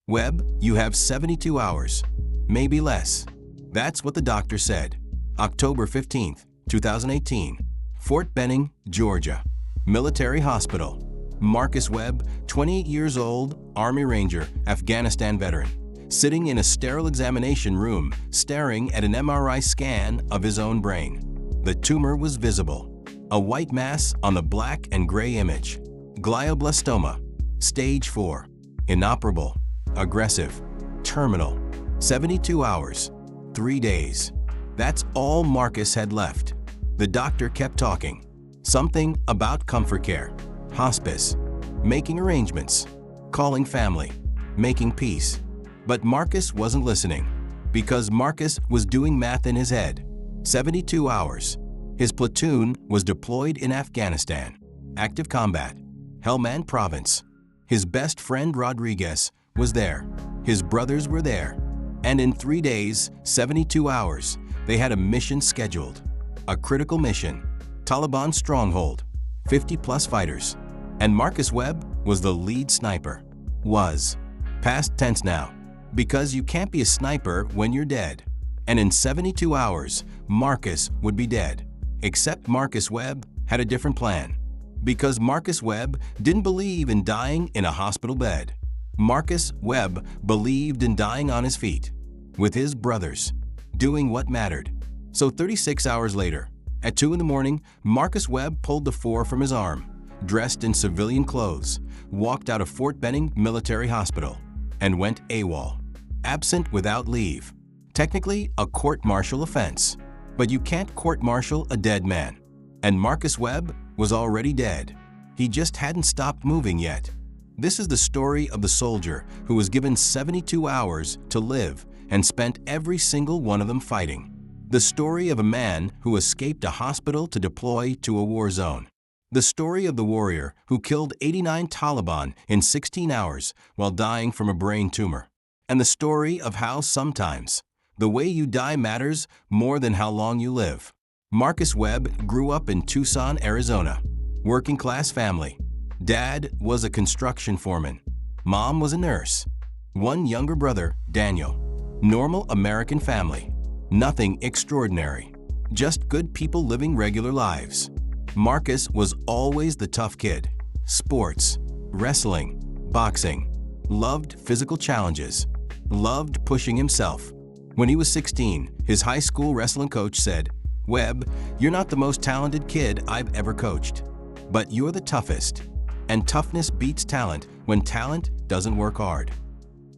Webb, you have 72 hours, maybe less. That's what the doctor said. October 15, 2018, Fort Benning, Georgia. Military Hospital. Marcus Webb, 28 years old, Army Ranger, Afghanistan veteran, sitting in a sterile examination room, staring at an MRI scan of his own brain. The tumor was visible, a white mass on the black and gray image. Glioblastoma Stage 4. Inoperable, aggressive, terminal. 72 hours, 3 days. That's all Marcus had left. The doctor kept talking. Something about comfort care, hospice, making arrangements, calling family, making peace. But Marcus wasn't listening, because Marcus was doing math in his head. 72 hours. His platoon was deployed in Afghanistan. Active combat. Helmand Province. His best friend Rodriguez was there. His brothers were there. And in 3 days, 72 hours, they had a mission scheduled. A critical mission. Taliban stronghold. 50+ fighters. And Marcus Webb was the lead sniper. Was. Past tense now. Because you can't be a sniper when you're dead. And in 72 hours, Marcus would be dead. Except Marcus Webb had a different plan. Because Marcus Webb didn't believe in dying in a hospital bed. Marcus Webb believed in dying on his feet, with his brothers, doing what mattered. So 36 hours later, at 2 in the morning, Marcus Webb pulled the 4 from his arm, dressed in civilian clothes, walked out of Fort Benning Military Hospital, and went AWOL. Absent without leave. Technically a court-martial offense. But you can't court-martial a dead man. And Marcus Webb was already dead. He just hadn't stopped moving yet. This is the story of the soldier who was given 72 hours to live and spent every single one of them fighting. The story of a man who escaped a hospital to deploy to a war zone. The story of the warrior who killed 89 Taliban in 16 hours while dying from a brain tumor. And the story of how sometimes the way you die matters more than how long you live. Marcus Webb grew up in Tucson, Arizona. Working-class family. Dad was a construction foreman. Mom was a nurse. One younger brother, Daniel. Normal American family. Nothing extraordinary. Just good people living regular lives. Marcus was always the tough kid. Sports, wrestling, boxing. Loved physical challenges. Loved pushing himself. When he was 16, his high school wrestling coach said, "Webb, you're not the most talented kid I've ever coached, but you're the toughest. And toughness beats talent when talent doesn't work hard."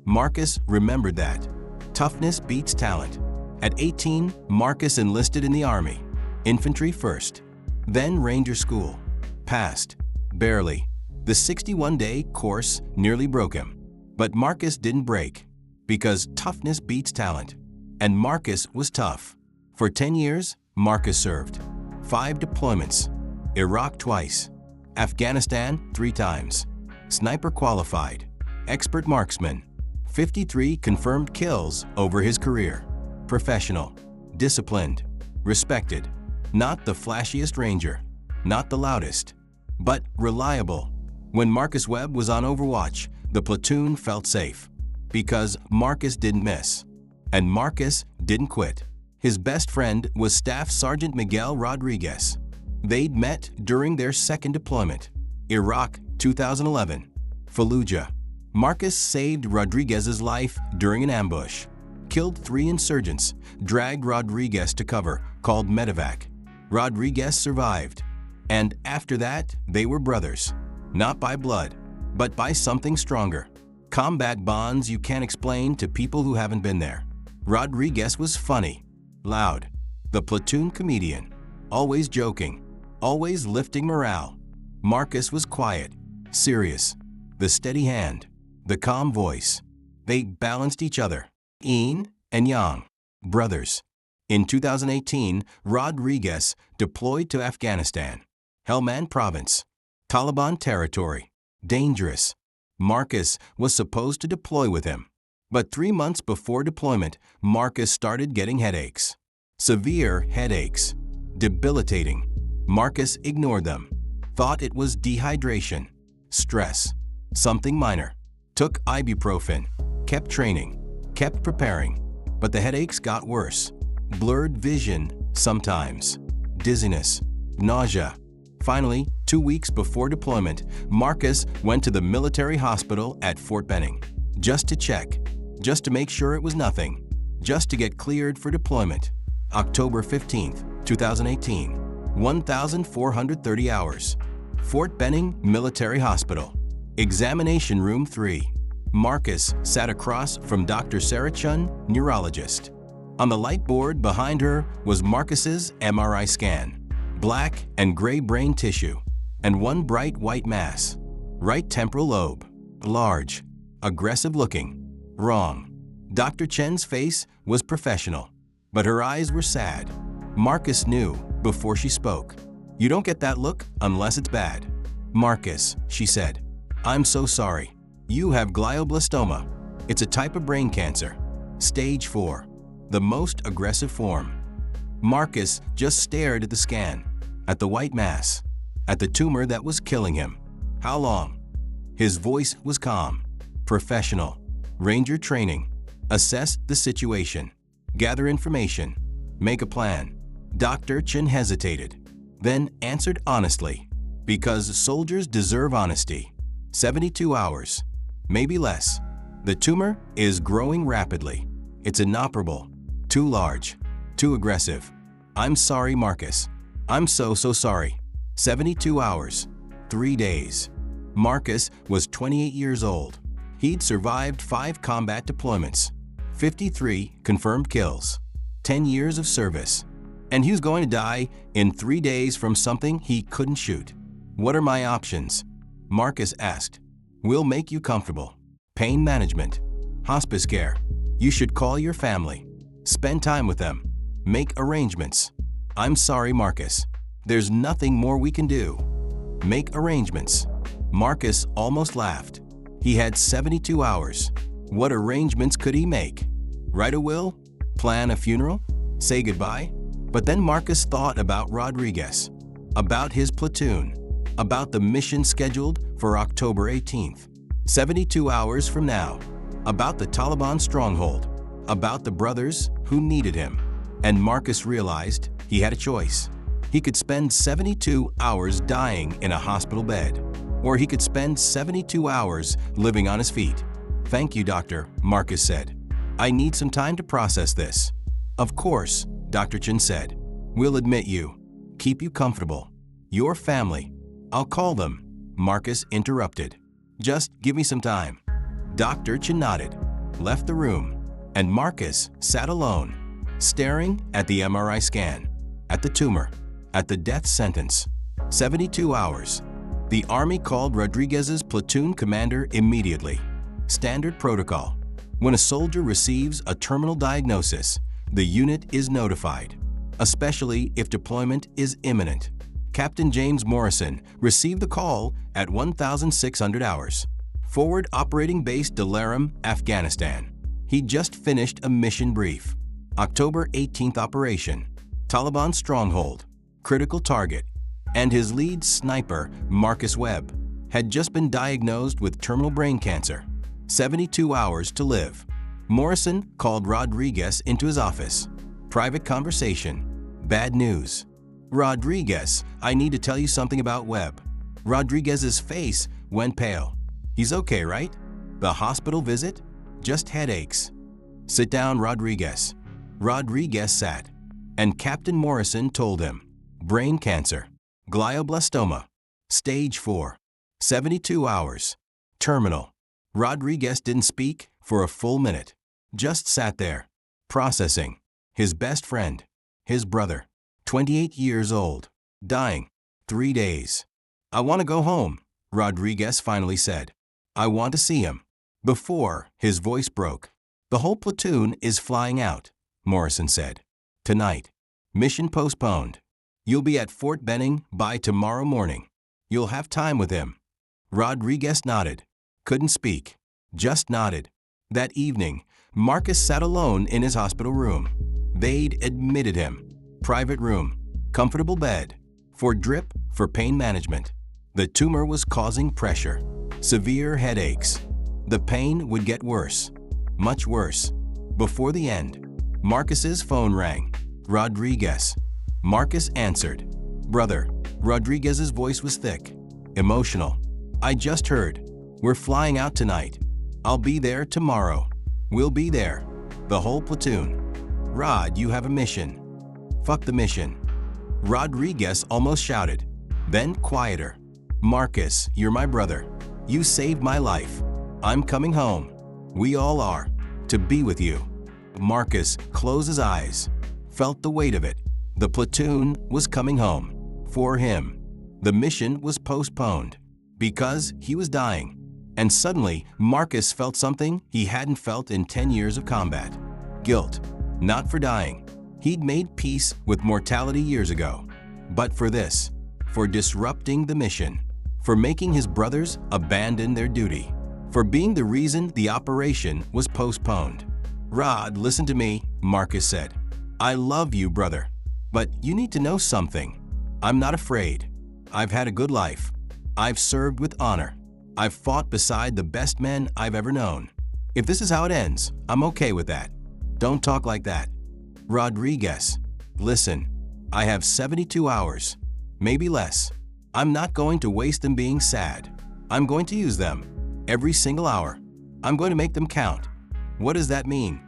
Marcus remembered that. Toughness beats talent. At 18, Marcus enlisted in the Army. Infantry first. Then Ranger School. Passed. Barely. The 61-day course nearly broke him. But Marcus didn't break. Because toughness beats talent. And Marcus was tough. For 10 years, Marcus served. 5 deployments. Iraq twice. Afghanistan 3 times. Sniper qualified. Expert marksman. 53 confirmed kills over his career. Professional. Disciplined. Respected. Not the flashiest ranger. Not the loudest. But reliable. When Marcus Webb was on Overwatch, the platoon felt safe. Because Marcus didn't miss. And Marcus didn't quit. His best friend was Staff Sergeant Miguel Rodriguez. They'd met during their second deployment. Iraq 2011. Fallujah. Marcus saved Rodriguez's life during an ambush. Killed 3 insurgents, dragged Rodriguez to cover, called medevac. Rodriguez survived. And after that, they were brothers. Not by blood, but by something stronger. Combat bonds you can't explain to people who haven't been there. Rodriguez was funny, loud, the platoon comedian, always joking, always lifting morale. Marcus was quiet, serious, the steady hand, the calm voice. They balanced each other. Yin and Yang, brothers. In 2018, Rodriguez deployed to Afghanistan. Helmand Province, Taliban territory, dangerous. Marcus was supposed to deploy with him. But 3 months before deployment, Marcus started getting headaches. Severe headaches. Debilitating. Marcus ignored them. Thought it was dehydration. Stress. Something minor. Took ibuprofen. kept training, kept preparing, but the headaches got worse. Blurred vision sometimes, dizziness, nausea. Finally, 2 weeks before deployment, Marcus went to the military hospital at Fort Benning, just to check, just to make sure it was nothing, just to get cleared for deployment. October 15th, 2018, 1,430 hours. Fort Benning Military Hospital. Examination Room 3. Marcus sat across from Dr. Sarah Chen, neurologist. On the light board behind her was Marcus's MRI scan. Black and gray brain tissue, and one bright white mass. Right temporal lobe. Large. Aggressive looking. Wrong. Dr. Chen's face was professional, but her eyes were sad. Marcus knew before she spoke. "You don't get that look unless it's bad." "Marcus," she said, "I'm so sorry. You have glioblastoma. It's a type of brain cancer. Stage 4, the most aggressive form." Marcus just stared at the scan, at the white mass, at the tumor that was killing him. "How long?" His voice was calm, professional. "Ranger training. Assess the situation. Gather information. Make a plan." Dr. Chen hesitated, then answered honestly, "Because soldiers deserve honesty. 72 hours, maybe less. The tumor is growing rapidly. It's inoperable, too large, too aggressive. I'm sorry, Marcus. I'm so sorry." 72 hours, 3 days. Marcus was 28 years old. He'd survived 5 combat deployments, 53 confirmed kills, 10 years of service. And he was going to die in 3 days from something he couldn't shoot. "What are my options?" Marcus asked. "We'll make you comfortable. Pain management, hospice care. You should call your family. Spend time with them. Make arrangements." "I'm sorry, Marcus. There's nothing more we can do." "Make arrangements." Marcus almost laughed. He had 72 hours. What arrangements could he make? Write a will? Plan a funeral? Say goodbye? But then Marcus thought about Rodriguez, about his platoon, about the mission scheduled for October 18th, 72 hours from now, about the Taliban stronghold, about the brothers who needed him. And Marcus realized he had a choice. He could spend 72 hours dying in a hospital bed, or he could spend 72 hours living on his feet. "Thank you, doctor," Marcus said. "I need some time to process this." "Of course," Dr. Chen said. "We'll admit you, keep you comfortable. Your family, I'll call them." Marcus interrupted. "Just give me some time." Dr. Chen nodded, left the room, and Marcus sat alone, staring at the MRI scan, at the tumor, at the death sentence. 72 hours. The Army called Rodriguez's platoon commander immediately. Standard protocol. When a soldier receives a terminal diagnosis, the unit is notified, especially if deployment is imminent. Captain James Morrison received the call at 1,600 hours. Forward Operating Base Dalaram, Afghanistan. He just finished a mission brief. October 18th operation. Taliban stronghold. Critical target. And his lead sniper, Marcus Webb, had just been diagnosed with terminal brain cancer. 72 hours to live. Morrison called Rodriguez into his office. Private conversation. Bad news. "Rodriguez, I need to tell you something about Webb." Rodriguez's face went pale. "He's okay, right? The hospital visit? Just headaches." "Sit down, Rodriguez." Rodriguez sat, and Captain Morrison told him. Brain cancer. Glioblastoma. Stage 4. 72 hours. Terminal. Rodriguez didn't speak for a full minute. Just sat there, processing. His best friend, his brother, 28 years old, dying. 3 days. "I want to go home," Rodriguez finally said. "I want to see him." Before his voice broke. "The whole platoon is flying out," Morrison said. "Tonight. Mission postponed. You'll be at Fort Benning by tomorrow morning. You'll have time with him." Rodriguez nodded. Couldn't speak. Just nodded. That evening, Marcus sat alone in his hospital room. They'd admitted him. Private room. Comfortable bed. For drip, for pain management. The tumor was causing pressure. Severe headaches. The pain would get worse. much worse. Before the end, Marcus's phone rang. Rodriguez. Marcus answered. "Brother." Rodriguez's voice was thick, emotional. "I just heard. We're flying out tonight. I'll be there tomorrow. We'll be there. The whole platoon." "Rod, you have a mission." "Fuck the mission." Rodriguez almost shouted, then quieter. "Marcus, you're my brother. You saved my life. I'm coming home. We all are. To be with you." Marcus closed his eyes, felt the weight of it. The platoon was coming home. For him. The mission was postponed. Because he was dying. And suddenly, Marcus felt something he hadn't felt in 10 years of combat. Guilt. Not for dying. He'd made peace with mortality years ago. But for this. For disrupting the mission. For making his brothers abandon their duty. For being the reason the operation was postponed. "Rod, listen to me," Marcus said. "I love you, brother. But you need to know something. I'm not afraid. I've had a good life. I've served with honor. I've fought beside the best men I've ever known. If this is how it ends, I'm okay with that. Don't talk like that." "Rodriguez, listen. I have 72 hours. Maybe less. I'm not going to waste them being sad. I'm going to use them. Every single hour. I'm going to make them count." "What does that mean?"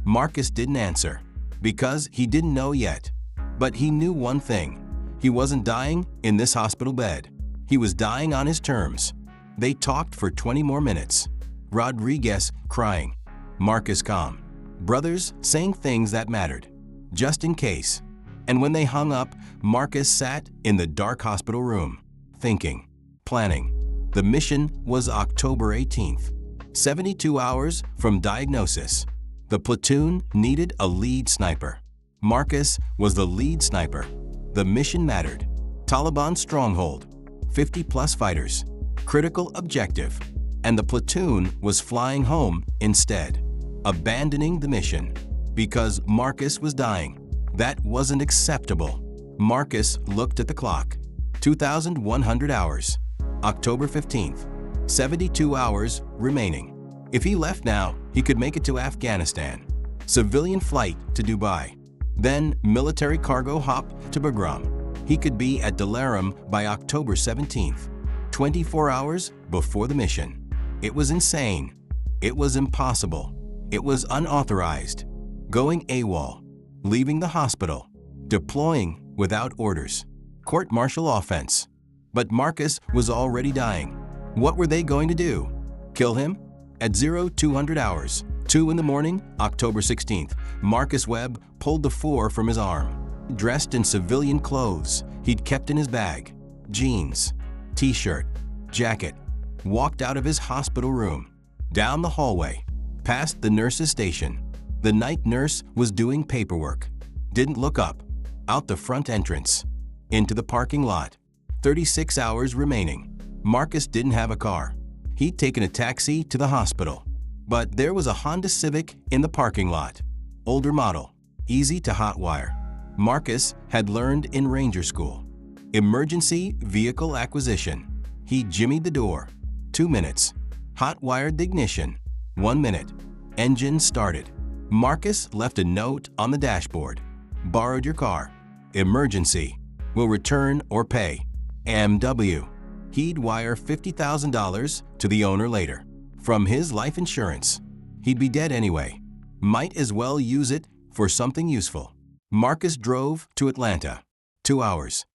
Marcus didn't answer. Because he didn't know yet. But he knew one thing. He wasn't dying in this hospital bed. He was dying on his terms. They talked for 20 more minutes. Rodriguez crying. Marcus calm. Brothers saying things that mattered. Just in case. And when they hung up, Marcus sat in the dark hospital room. Thinking. Planning. The mission was October 18th. 72 hours from diagnosis. The platoon needed a lead sniper. Marcus was the lead sniper. The mission mattered. Taliban stronghold. 50+ fighters. Critical objective. And the platoon was flying home instead. Abandoning the mission. Because Marcus was dying. That wasn't acceptable. Marcus looked at the clock. 2,100 hours. October 15th. 72 hours remaining. If he left now, he could make it to Afghanistan. Civilian flight to Dubai. Then military cargo hop to Bagram. He could be at Dalaram by October 17th. 24 hours before the mission. It was insane. It was impossible. It was unauthorized. Going AWOL. Leaving the hospital. Deploying without orders. Court-martial offense. But Marcus was already dying. What were they going to do? Kill him? At 0200 hours, 2 in the morning, October 16th, Marcus Webb pulled the 4 from his arm. Dressed in civilian clothes he'd kept in his bag, jeans, t-shirt, jacket, walked out of his hospital room, down the hallway, past the nurse's station. The night nurse was doing paperwork. Didn't look up. Out the front entrance. Into the parking lot. 36 hours remaining. Marcus didn't have a car. He'd taken a taxi to the hospital. But there was a Honda Civic in the parking lot. Older model. Easy to hotwire. Marcus had learned in Ranger School. Emergency vehicle acquisition. He jimmied the door. 2 minutes. Hot-wired the ignition. 1 minute. Engine started. Marcus left a note on the dashboard. Borrowed your car. Emergency. Will return or pay. AMW. He'd wire $50,000 to the owner later. From his life insurance. He'd be dead anyway. Might as well use it for something useful. Marcus drove to Atlanta. 2 hours.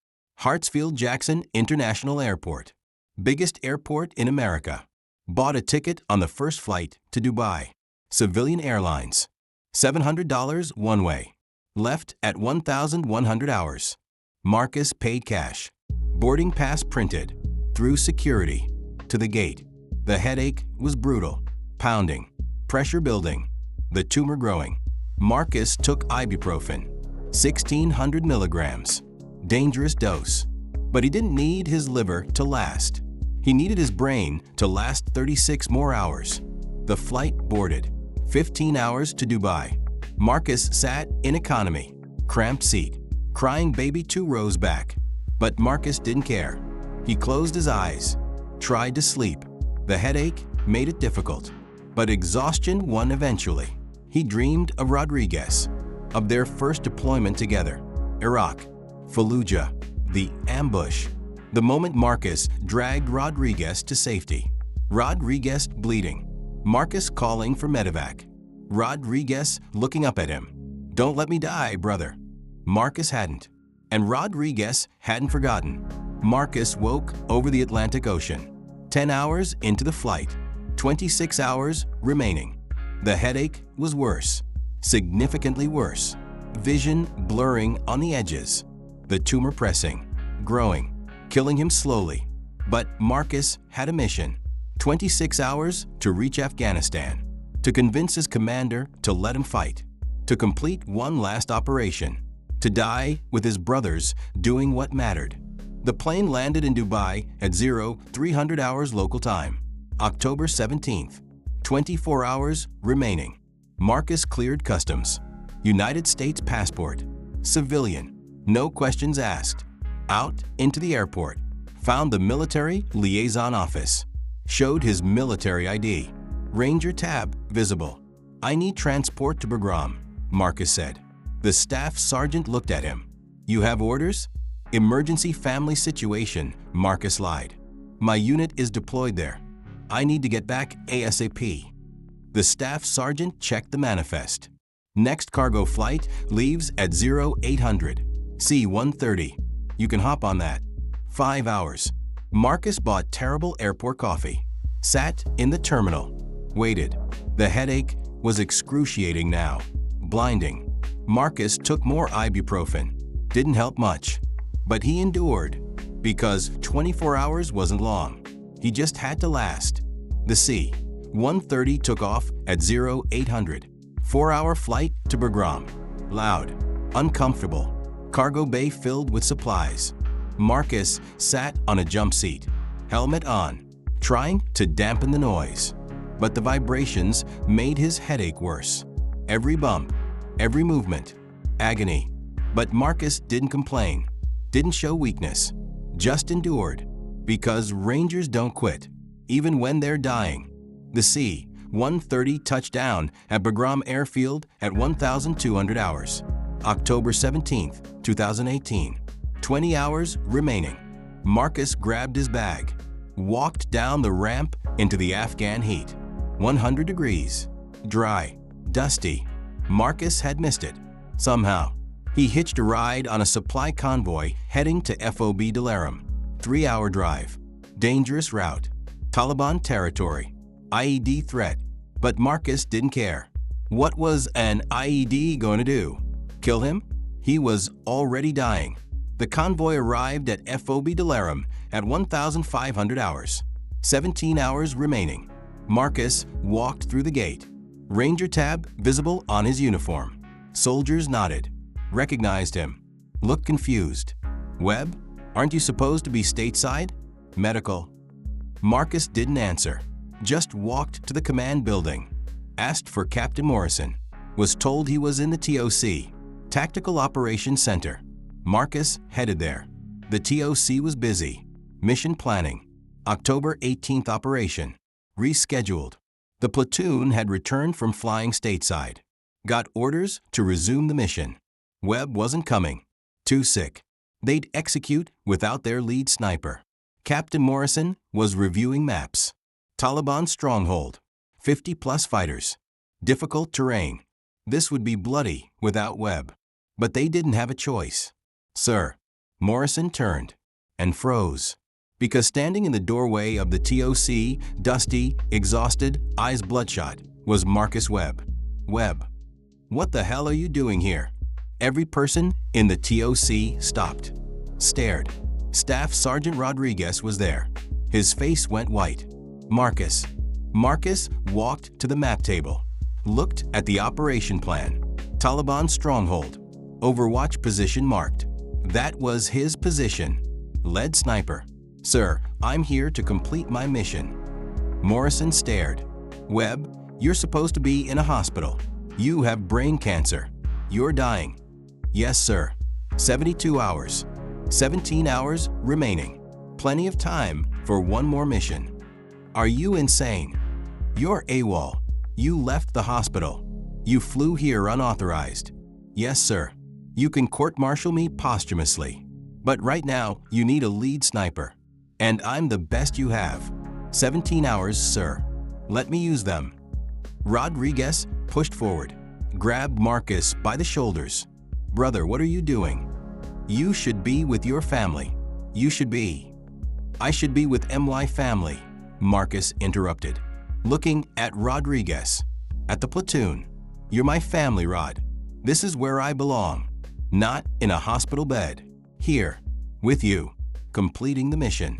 Hartsfield-Jackson International Airport. Biggest airport in America. Bought a ticket on the first flight to Dubai. Civilian Airlines. $700 one way. Left at 1,100 hours. Marcus paid cash. Boarding pass printed. Through security. To the gate. The headache was brutal. Pounding. Pressure building. The tumor growing. Marcus took ibuprofen. 1,600 milligrams. Dangerous dose. But he didn't need his liver to last. He needed his brain to last 36 more hours. The flight boarded. 15 hours to Dubai. Marcus sat in economy. Cramped seat. Crying baby 2 rows back. But Marcus didn't care. He closed his eyes. Tried to sleep. The headache made it difficult. But exhaustion won eventually. He dreamed of Rodriguez, of their first deployment together. Iraq, Fallujah, the ambush. The moment Marcus dragged Rodriguez to safety. Rodriguez bleeding. Marcus calling for medevac. Rodriguez looking up at him. "Don't let me die, brother." Marcus hadn't. And Rodriguez hadn't forgotten. Marcus woke over the Atlantic Ocean. 10 hours into the flight. 26 hours remaining. The headache was worse. Significantly worse. Vision blurring on the edges. The tumor pressing, growing, killing him slowly. But Marcus had a mission. 26 hours to reach Afghanistan. To convince his commander to let him fight. To complete one last operation. To die with his brothers doing what mattered. The plane landed in Dubai at 0300 hours local time. October 17th. 24 hours remaining. Marcus cleared customs. United States passport. Civilian. No questions asked. Out into the airport. Found the military liaison office. Showed his military ID. Ranger tab visible. "I need transport to Bagram," Marcus said. The staff sergeant looked at him. "You have orders?" "Emergency family situation," Marcus lied. "My unit is deployed there. I need to get back ASAP." The staff sergeant checked the manifest. "Next cargo flight leaves at 0800. C-130. You can hop on that." 5 hours. Marcus bought terrible airport coffee. Sat in the terminal. Waited. The headache was excruciating now. Blinding. Marcus took more ibuprofen. Didn't help much. But he endured. Because 24 hours wasn't long. He just had to last. The C-130 took off at 0800. 4-hour flight to Bagram. Loud. Uncomfortable. Cargo bay filled with supplies. Marcus sat on a jump seat. Helmet on. Trying to dampen the noise. But the vibrations made his headache worse. Every bump. Every movement. Agony. But Marcus didn't complain. Didn't show weakness. Just endured. Because Rangers don't quit. Even when they're dying. The C-130 touched down at Bagram Airfield at 1200 hours. October 17th, 2018. 20 hours remaining. Marcus grabbed his bag. Walked down the ramp into the Afghan heat. 100 degrees. Dry. Dusty. Marcus had missed it. Somehow. He hitched a ride on a supply convoy heading to FOB Dalaram. 3-hour drive. Dangerous route. Taliban territory. IED threat. But Marcus didn't care. What was an IED going to do? Kill him? He was already dying. The convoy arrived at FOB Dalaram at 1500 hours. 17 hours remaining. Marcus walked through the gate. Ranger tab visible on his uniform. Soldiers nodded. Recognized him. Looked confused. "Webb, aren't you supposed to be stateside?" "Medical." Marcus didn't answer. Just walked to the command building. Asked for Captain Morrison. Was told he was in the TOC, Tactical Operations Center. Marcus headed there. The TOC was busy. Mission planning. October 18th operation. Rescheduled. The platoon had returned from flying stateside. Got orders to resume the mission. Webb wasn't coming. Too sick. They'd execute without their lead sniper. Captain Morrison was reviewing maps. Taliban stronghold. 50+ fighters. Difficult terrain. This would be bloody without Webb. But they didn't have a choice. "Sir." Morrison turned and froze. Because standing in the doorway of the TOC, dusty, exhausted, eyes bloodshot, was Marcus Webb. "Webb, what the hell are you doing here?" Every person in the TOC stopped. Stared. Staff Sergeant Rodriguez was there. His face went white. "Marcus." Marcus walked to the map table. Looked at the operation plan. Taliban stronghold. Overwatch position marked. That was his position. Lead sniper. "Sir, I'm here to complete my mission." Morrison stared. "Webb, you're supposed to be in a hospital. You have brain cancer. You're dying." "Yes, sir." 72 hours. 17 hours remaining. Plenty of time for one more mission. "Are you insane?" "You're AWOL. You left the hospital. You flew here unauthorized. Yes, sir. You can court-martial me posthumously. But right now, you need a lead sniper. And I'm the best you have. 17 hours, sir. Let me use them. Rodriguez pushed forward, grabbed Marcus by the shoulders. Brother, what are you doing? You should be with your family. You should be. I should be with my family, Marcus interrupted, looking at Rodriguez. At the platoon. You're my family, Rod. This is where I belong. Not in a hospital bed. Here, with you, completing the mission.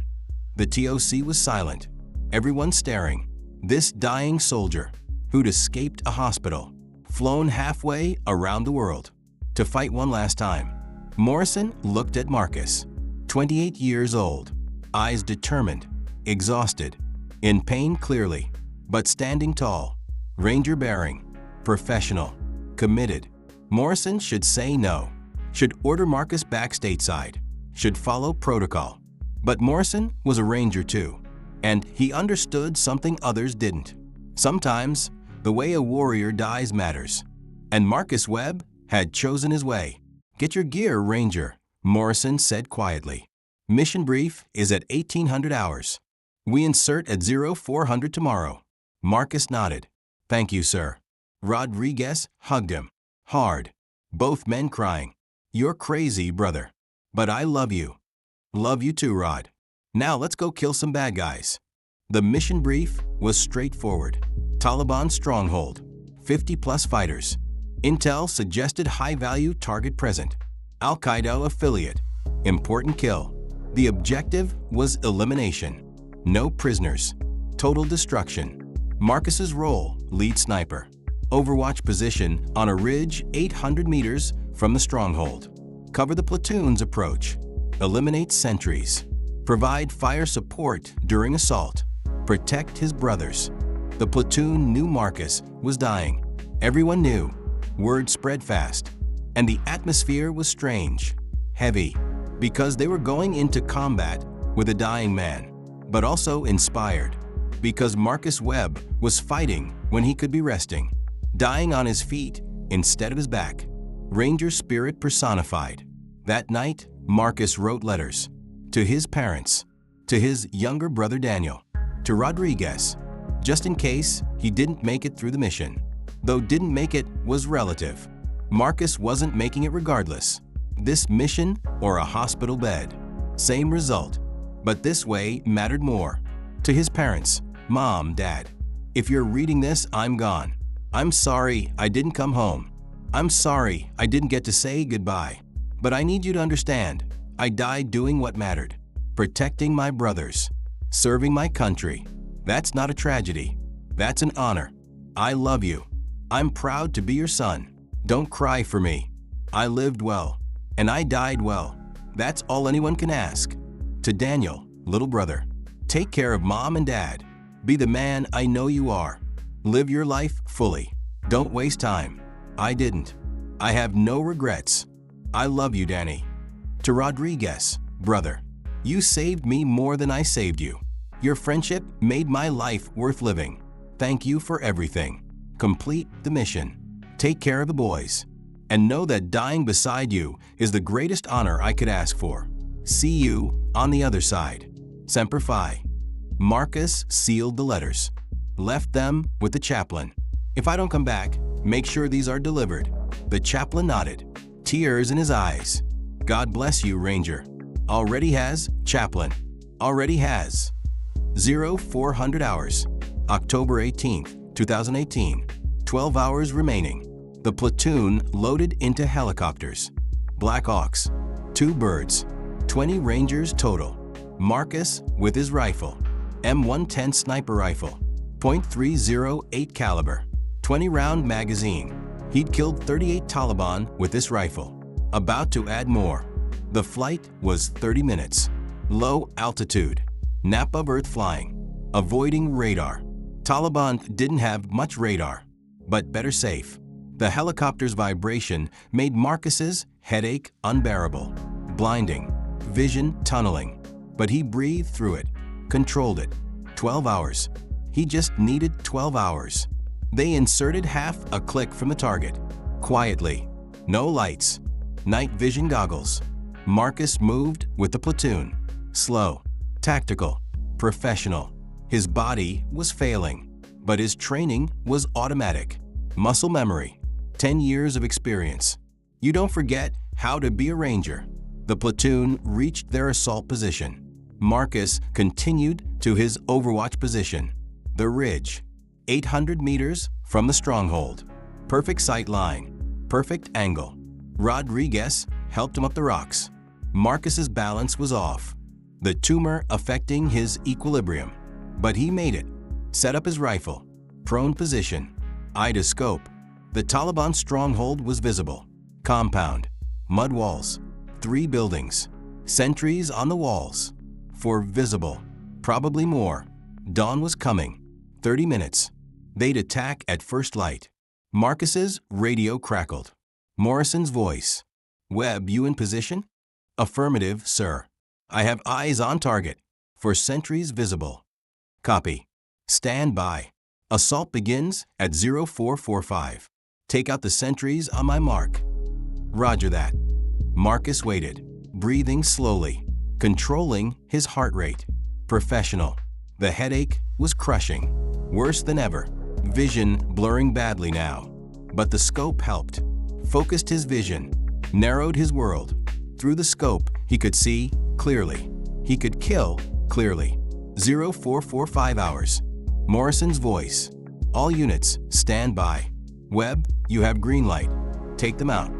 The TOC was silent, everyone staring. This dying soldier, who'd escaped a hospital, flown halfway around the world, to fight one last time. Morrison looked at Marcus, 28 years old, eyes determined, exhausted, in pain clearly, but standing tall, ranger bearing, professional, committed. Morrison should say no, should order Marcus back stateside, should follow protocol. But Morrison was a ranger too, and he understood something others didn't. Sometimes, the way a warrior dies matters, and Marcus Webb had chosen his way. Get your gear, Ranger, Morrison said quietly. Mission brief is at 1800 hours. We insert at 0400 tomorrow. Marcus nodded. Thank you, sir. Rodriguez hugged him. Hard. Both men crying. You're crazy, brother. But I love you. Love you too, Rod. Now let's go kill some bad guys. The mission brief was straightforward. Taliban stronghold. 50+ fighters. Intel suggested high-value target present. Al-Qaeda affiliate. Important kill. The objective was elimination. No prisoners. Total destruction. Marcus's role, lead sniper. Overwatch position on a ridge 800 meters from the stronghold. Cover the platoon's approach. Eliminate sentries. Provide fire support during assault. Protect his brothers. The platoon knew Marcus was dying. Everyone knew. Word spread fast. And the atmosphere was strange, heavy, because they were going into combat with a dying man, but also inspired, because Marcus Webb was fighting when he could be resting, dying on his feet instead of his back. Ranger spirit personified. That night, Marcus wrote letters to his parents, to his younger brother Daniel, to Rodriguez, just in case he didn't make it through the mission. Though didn't make it was relative. Marcus wasn't making it regardless. This mission or a hospital bed. Same result. But this way mattered more. To his parents, Mom, Dad, if you're reading this, I'm gone. I'm sorry I didn't come home. I'm sorry I didn't get to say goodbye. But I need you to understand, I died doing what mattered. Protecting my brothers. Serving my country. That's not a tragedy. That's an honor. I love you. I'm proud to be your son. Don't cry for me. I lived well, and I died well. That's all anyone can ask. To Daniel, little brother, take care of Mom and Dad. Be the man I know you are. Live your life fully. Don't waste time. I didn't. I have no regrets. I love you, Danny. To Rodriguez, brother, you saved me more than I saved you. Your friendship made my life worth living. Thank you for everything. Complete the mission. Take care of the boys. And know that dying beside you is the greatest honor I could ask for. See you on the other side. Semper Fi. Marcus sealed the letters. Left them with the chaplain. If I don't come back, make sure these are delivered. The chaplain nodded, tears in his eyes. God bless you, Ranger. Already has, chaplain. Already has. 0400 hours. October 18th, 2018. 12 hours remaining. The platoon loaded into helicopters. Black Hawks. 2 birds. 20 Rangers total. Marcus with his rifle. M110 sniper rifle. .308 caliber. 20-round magazine. He'd killed 38 Taliban with this rifle. About to add more. The flight was 30 minutes. Low altitude. Nap of Earth flying. Avoiding radar. Taliban didn't have much radar, but better safe. The helicopter's vibration made Marcus's headache unbearable. Blinding. Vision tunneling. But he breathed through it. Controlled it. 12 hours. He just needed 12 hours. They inserted half a click from the target. Quietly. No lights. Night vision goggles. Marcus moved with the platoon. Slow. Tactical. Professional. His body was failing, but his training was automatic. Muscle memory. 10 years of experience. You don't forget how to be a ranger. The platoon reached their assault position. Marcus continued to his overwatch position. The ridge. 800 meters from the stronghold. Perfect sight line. Perfect angle. Rodriguez helped him up the rocks. Marcus's balance was off. The tumor affecting his equilibrium. But he made it. Set up his rifle. Prone position. Eye to scope. The Taliban stronghold was visible. Compound. Mud walls. 3 buildings. Sentries on the walls. 4 visible. Probably more. Dawn was coming. 30 minutes. They'd attack at first light. Marcus's radio crackled. Morrison's voice. Webb, you in position? Affirmative, sir. I have eyes on target. For sentries visible. Copy. Stand by. Assault begins at 0445. Take out the sentries on my mark. Roger that. Marcus waited, breathing slowly, controlling his heart rate. Professional. The headache was crushing. Worse than ever. Vision blurring badly now. But the scope helped. Focused his vision. Narrowed his world. Through the scope, he could see clearly. He could kill clearly. 0445 hours. Morrison's voice. All units, stand by. Webb, you have green light. Take them out.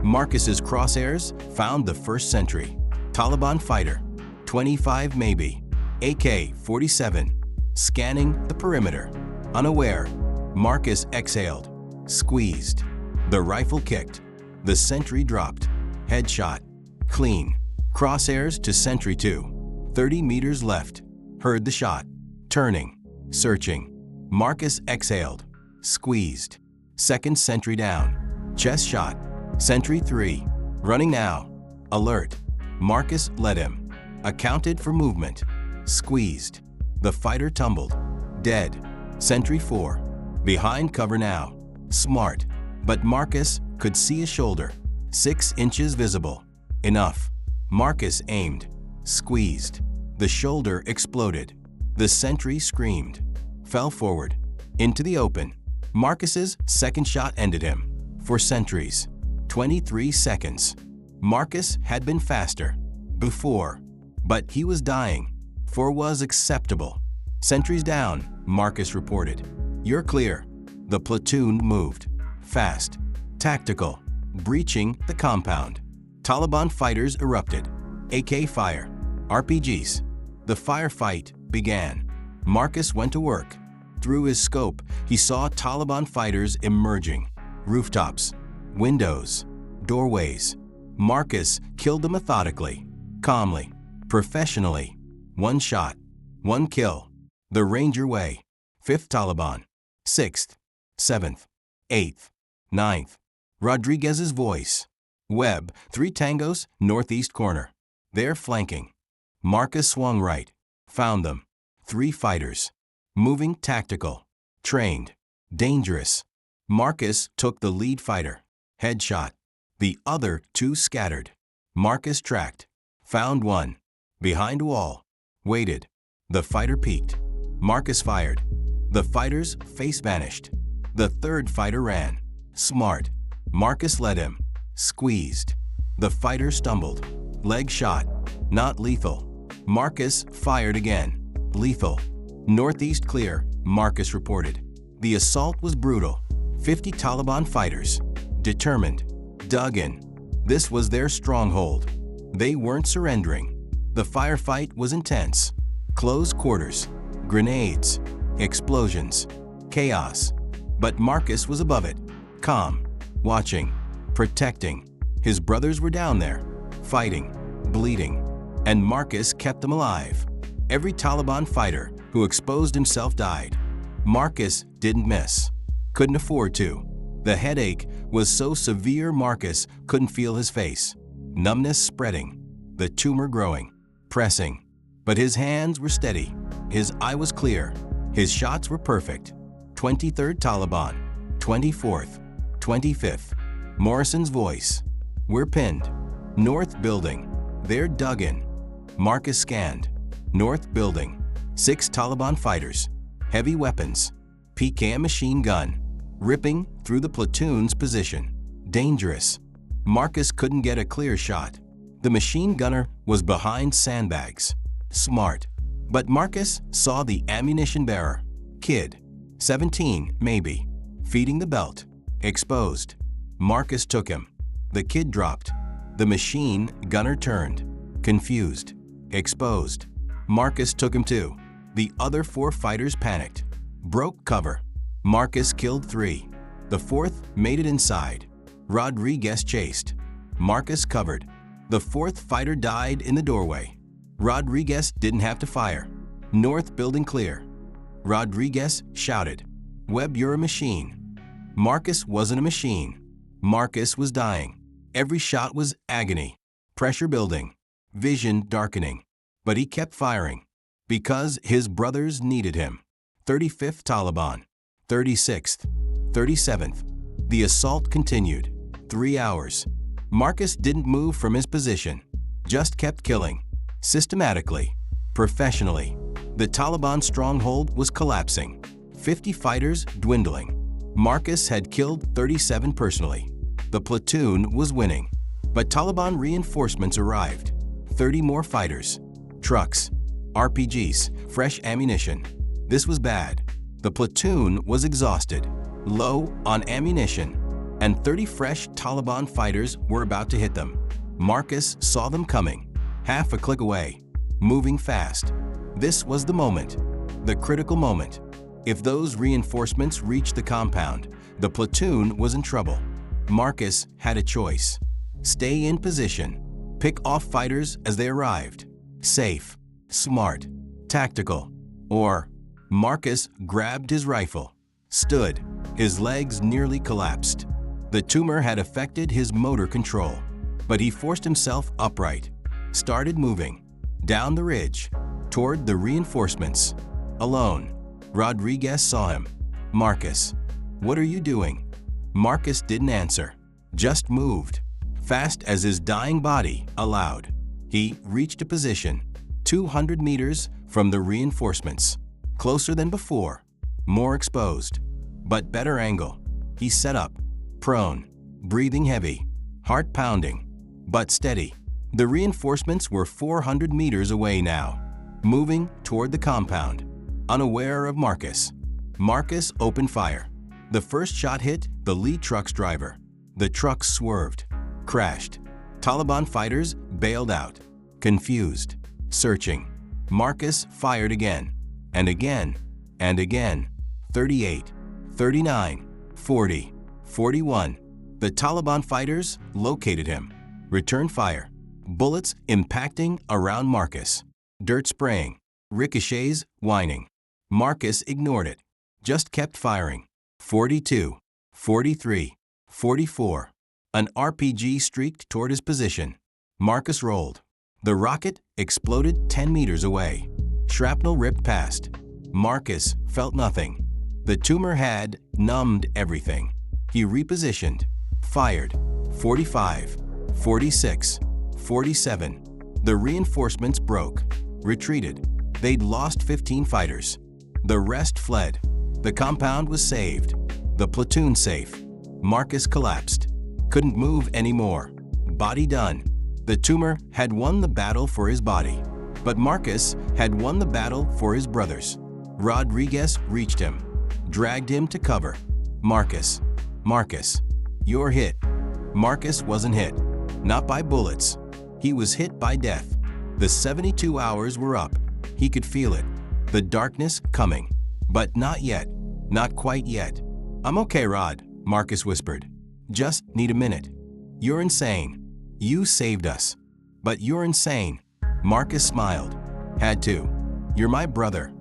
Marcus's crosshairs found the first sentry. Taliban fighter. 25 maybe. AK-47. Scanning the perimeter. Unaware. Marcus exhaled. Squeezed. The rifle kicked. The sentry dropped. Headshot. Clean. Crosshairs to sentry 2. 30 meters left. Heard the shot. Turning. Searching. Marcus exhaled. Squeezed. Second sentry down. Chest shot. Sentry 3. Running now. Alert. Marcus led him. Accounted for movement. Squeezed. The fighter tumbled. Dead. Sentry 4. Behind cover now. Smart. But Marcus could see his shoulder. 6 inches visible. Enough. Marcus aimed. Squeezed. The shoulder exploded. The sentry screamed. Fell forward. Into the open. Marcus's second shot ended him. For sentries. 23 seconds. Marcus had been faster. Before. But he was dying. 4 was acceptable. Sentries down, Marcus reported. You're clear. The platoon moved. Fast. Tactical. Breaching the compound. Taliban fighters erupted. AK fire. RPGs. The firefight began. Marcus went to work. Through his scope, he saw Taliban fighters emerging. Rooftops. Windows. Doorways. Marcus killed them methodically. Calmly. Professionally. 1 shot. 1 kill. The Ranger way. 5th Taliban. 6th. 7th. 8th. 9th. Rodriguez's voice. Webb, 3 tangos, northeast corner. They're flanking. Marcus swung right. Found them. 3 fighters. Moving tactical. Trained. Dangerous. Marcus took the lead fighter. Headshot. The other 2 scattered. Marcus tracked. Found 1. Behind wall. Waited. The fighter peeked. Marcus fired. The fighter's face vanished. The 3rd fighter ran. Smart. Marcus led him. Squeezed. The fighter stumbled. Leg shot. Not lethal. Marcus fired again. Lethal. Northeast clear, Marcus reported. The assault was brutal. 50 Taliban fighters. Determined. Dug in. This was their stronghold. They weren't surrendering. The firefight was intense. Close quarters. Grenades. Explosions. Chaos. But Marcus was above it. Calm. Watching. Protecting. His brothers were down there. Fighting. Bleeding. And Marcus kept them alive. Every Taliban fighter who exposed himself died. Marcus didn't miss. Couldn't afford to. The headache was so severe Marcus couldn't feel his face. Numbness spreading. The tumor growing. Pressing. But his hands were steady. His eye was clear. His shots were perfect. 23rd Taliban, 24th, 25th. Morrison's voice. We're pinned. North building. They're dug in. Marcus scanned. North building. 6 Taliban fighters. Heavy weapons. PKM machine gun. Ripping through the platoon's position. Dangerous. Marcus couldn't get a clear shot. The machine gunner was behind sandbags. Smart. But Marcus saw the ammunition bearer. Kid. 17, maybe. Feeding the belt. Exposed. Marcus took him. The kid dropped. The machine gunner turned. Confused. Exposed. Marcus took him too. The other 4 fighters panicked. Broke cover. Marcus killed 3. The 4th made it inside. Rodriguez chased. Marcus covered. The 4th fighter died in the doorway. Rodriguez didn't have to fire. North building clear. Rodriguez shouted, "Webb, you're a machine." Marcus wasn't a machine. Marcus was dying. Every shot was agony. Pressure building. Vision darkening. But he kept firing. Because his brothers needed him. 35th Taliban. 36th. 37th. The assault continued. 3 hours. Marcus didn't move from his position. Just kept killing. Systematically. Professionally. The Taliban stronghold was collapsing. 50 fighters dwindling. Marcus had killed 37 personally. The platoon was winning. But Taliban reinforcements arrived. 30 more fighters. Trucks. RPGs. Fresh ammunition. This was bad. The platoon was exhausted. Low on ammunition. And 30 fresh Taliban fighters were about to hit them. Marcus saw them coming. Half a click away. Moving fast. This was the moment. The critical moment. If those reinforcements reached the compound, the platoon was in trouble. Marcus had a choice. Stay in position. Pick off fighters as they arrived. Safe. Smart. Tactical. Or Marcus grabbed his rifle. Stood. His legs nearly collapsed. The tumor had affected his motor control. But he forced himself upright. Started moving. Down the ridge. Toward the reinforcements. Alone. Rodriguez saw him. "Marcus, what are you doing?" Marcus didn't answer. Just moved. Fast as his dying body allowed. He reached a position. 200 meters from the reinforcements. Closer than before. More exposed. But better angle. He set up. Prone. Breathing heavy. Heart pounding. But steady. The reinforcements were 400 meters away now. Moving toward the compound. Unaware of Marcus. Marcus opened fire. The first shot hit the lead truck's driver. The truck swerved. Crashed. Taliban fighters bailed out. Confused. Searching. Marcus fired again. And again. And again. 38. 39. 40. 41. The Taliban fighters located him. Returned fire. Bullets impacting around Marcus. Dirt spraying. Ricochets whining. Marcus ignored it. Just kept firing. 42. 43. 44. An RPG streaked toward his position. Marcus rolled. The rocket exploded 10 meters away. Shrapnel ripped past. Marcus felt nothing. The tumor had numbed everything. He repositioned. Fired. 45. 46. 47. The reinforcements broke. Retreated. They'd lost 15 fighters. The rest fled. The compound was saved. The platoon safe. Marcus collapsed. Couldn't move anymore. Body done. The tumor had won the battle for his body. But Marcus had won the battle for his brothers. Rodriguez reached him. Dragged him to cover. "Marcus. Marcus. You're hit." Marcus wasn't hit. Not by bullets. He was hit by death. The 72 hours were up. He could feel it. The darkness coming. But not yet. Not quite yet. "I'm okay, Rod," Marcus whispered. "Just need a minute." "You're insane. You saved us." "But you're insane." Marcus smiled. "Had to. You're my brother."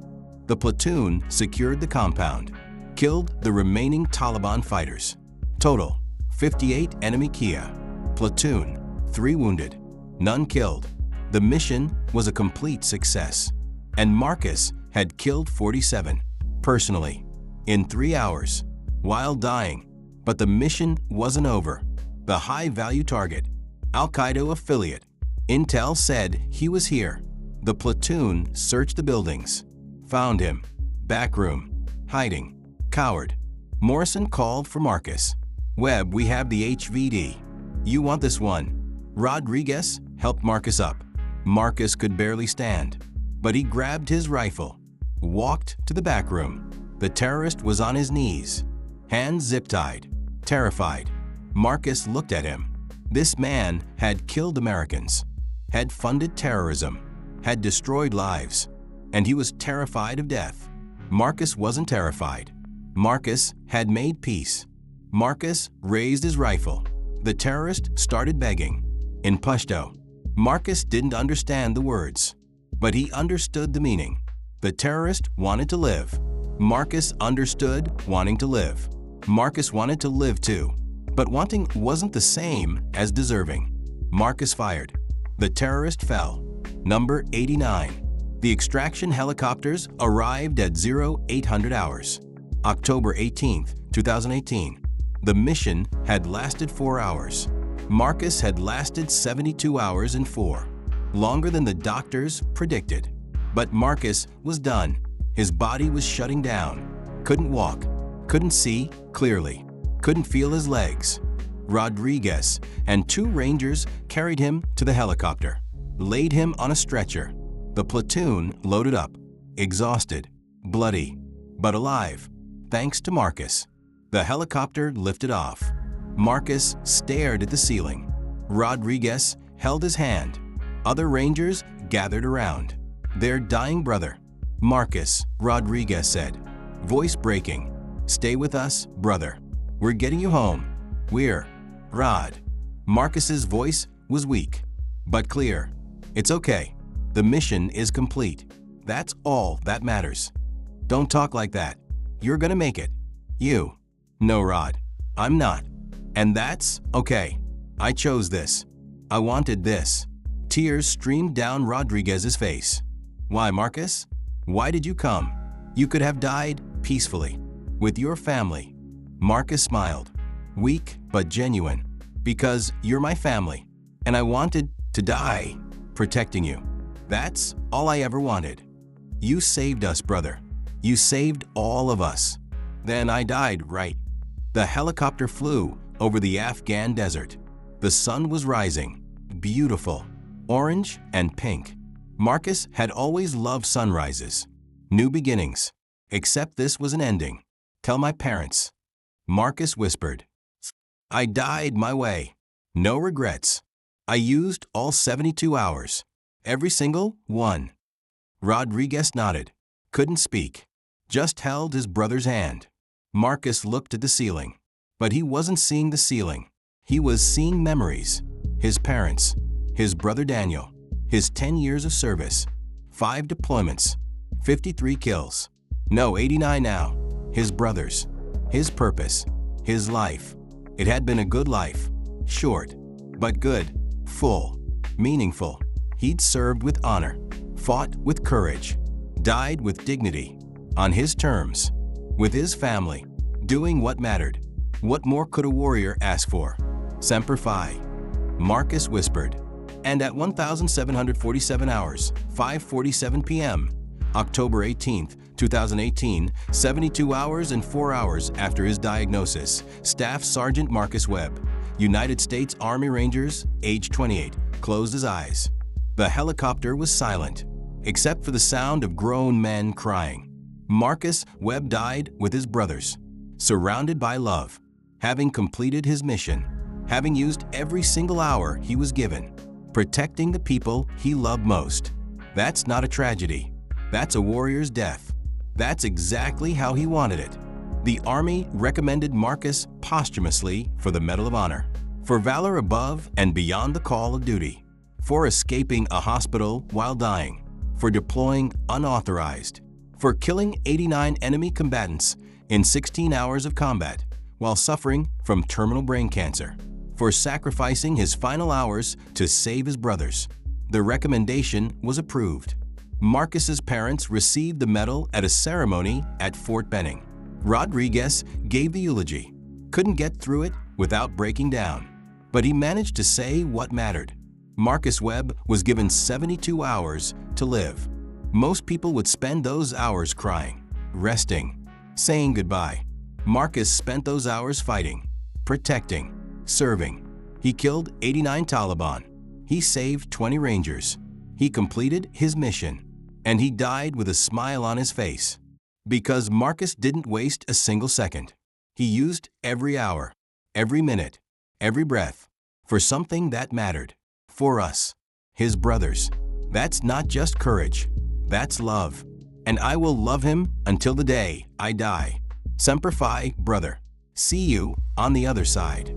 The platoon secured the compound. Killed the remaining Taliban fighters. Total, 58 enemy Kia. Platoon, 3 wounded. None killed. The mission was a complete success. And Marcus had killed 47. Personally. in 3 hours, while dying. But the mission wasn't over. The high-value target, Al-Qaeda affiliate, Intel said he was here. The platoon searched the buildings, found him, back room, hiding, coward. Morrison called for Marcus. Webb, we have the HVD. You want this one? Rodriguez helped Marcus up. Marcus could barely stand, but he grabbed his rifle, walked to the back room. The terrorist was on his knees, hands zip-tied, terrified. Marcus looked at him. This man had killed Americans, had funded terrorism, had destroyed lives, and he was terrified of death. Marcus wasn't terrified. Marcus had made peace. Marcus raised his rifle. The terrorist started begging. In Pashto, Marcus didn't understand the words, but he understood the meaning. The terrorist wanted to live. Marcus understood wanting to live. Marcus wanted to live too, but wanting wasn't the same as deserving. Marcus fired. The terrorist fell. Number 89. The extraction helicopters arrived at 0800 hours. October 18, 2018. The mission had lasted 4 hours. Marcus had lasted 72 hours and 4, longer than the doctors predicted. But Marcus was done. His body was shutting down. Couldn't walk, couldn't see clearly, couldn't feel his legs. Rodriguez and 2 Rangers carried him to the helicopter, laid him on a stretcher. The platoon loaded up, exhausted, bloody, but alive, thanks to Marcus. The helicopter lifted off. Marcus stared at the ceiling. Rodriguez held his hand. Other Rangers gathered around. Their dying brother. Marcus, Rodriguez said, voice breaking, "Stay with us, brother. We're getting you home. We're Rod." Marcus's voice was weak, but clear. "It's okay. The mission is complete. That's all that matters. Don't talk like that. You're gonna make it. You." "No, Rod. I'm not. And that's okay. I chose this. I wanted this." Tears streamed down Rodriguez's face. "Why, Marcus? Why did you come? You could have died peacefully, with your family." Marcus smiled, weak but genuine. "Because you're my family, and I wanted to die protecting you. That's all I ever wanted. You saved us, brother. You saved all of us. Then I died, right?" The helicopter flew over the Afghan desert. The sun was rising, beautiful, orange and pink. Marcus had always loved sunrises, new beginnings, except this was an ending. "Tell my parents." Marcus whispered. "I died my way. No regrets. I used all 72 hours. Every single one." Rodriguez nodded, couldn't speak, just held his brother's hand. Marcus looked at the ceiling, but he wasn't seeing the ceiling. He was seeing memories. His parents, his brother Daniel, his 10 years of service, 5 deployments, 53 kills. No, 89 now. His brothers, his purpose, his life. It had been a good life. Short, but good, full, meaningful. He'd served with honor, fought with courage, died with dignity, on his terms, with his family, doing what mattered. What more could a warrior ask for? Semper Fi, Marcus whispered. And at 1,747 hours, 5:47 p.m., October 18, 2018, 72 hours and 4 hours after his diagnosis, Staff Sergeant Marcus Webb, United States Army Rangers, age 28, closed his eyes. The helicopter was silent, except for the sound of grown men crying. Marcus Webb died with his brothers, surrounded by love, having completed his mission, having used every single hour he was given, protecting the people he loved most. That's not a tragedy. That's a warrior's death. That's exactly how he wanted it. The Army recommended Marcus posthumously for the Medal of Honor, for valor above and beyond the call of duty, for escaping a hospital while dying, for deploying unauthorized, for killing 89 enemy combatants in 16 hours of combat while suffering from terminal brain cancer, for sacrificing his final hours to save his brothers. The recommendation was approved. Marcus's parents received the medal at a ceremony at Fort Benning. Rodriguez gave the eulogy, couldn't get through it without breaking down. But he managed to say what mattered. Marcus Webb was given 72 hours to live. Most people would spend those hours crying, resting, saying goodbye. Marcus spent those hours fighting, protecting, serving. He killed 89 Taliban. He saved 20 Rangers. He completed his mission. And he died with a smile on his face. Because Marcus didn't waste a single second. He used every hour, every minute, every breath for something that mattered. For us, his brothers. That's not just courage. That's love. And I will love him until the day I die. Semper Fi, brother. See you on the other side.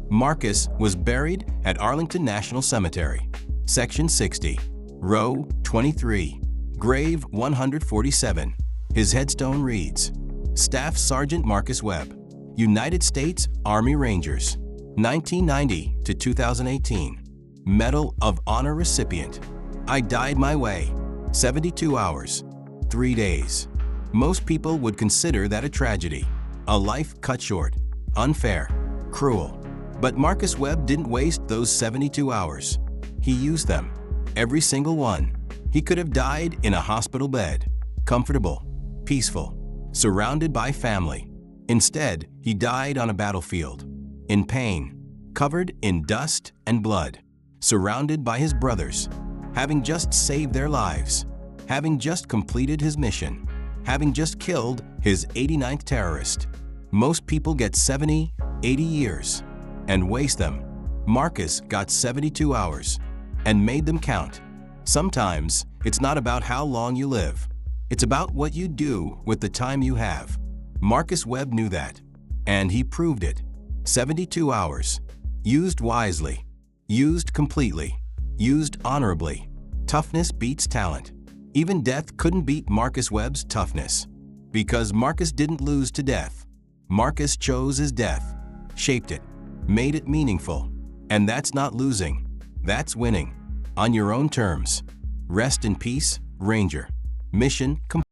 Marcus was buried at Arlington National Cemetery, Section 60, Row 23, Grave 147. His headstone reads, Staff Sergeant Marcus Webb, United States Army Rangers, 1990 to 2018. Medal of Honor recipient. I died my way, 72 hours, 3 days. Most people would consider that a tragedy, a life cut short, unfair, cruel. But Marcus Webb didn't waste those 72 hours. He used them, every single one. He could have died in a hospital bed, comfortable, peaceful, surrounded by family. Instead, he died on a battlefield, in pain, covered in dust and blood, surrounded by his brothers, having just saved their lives, having just completed his mission, having just killed his 89th terrorist. Most people get 70, 80 years and waste them. Marcus got 72 hours and made them count. Sometimes it's not about how long you live. It's about what you do with the time you have. Marcus Webb knew that, and he proved it. 72 hours, used wisely, used completely, used honorably. Toughness beats talent. Even death couldn't beat Marcus Webb's toughness. Because Marcus didn't lose to death. Marcus chose his death, shaped it, made it meaningful. And that's not losing, that's winning. On your own terms. Rest in peace, Ranger. Mission complete.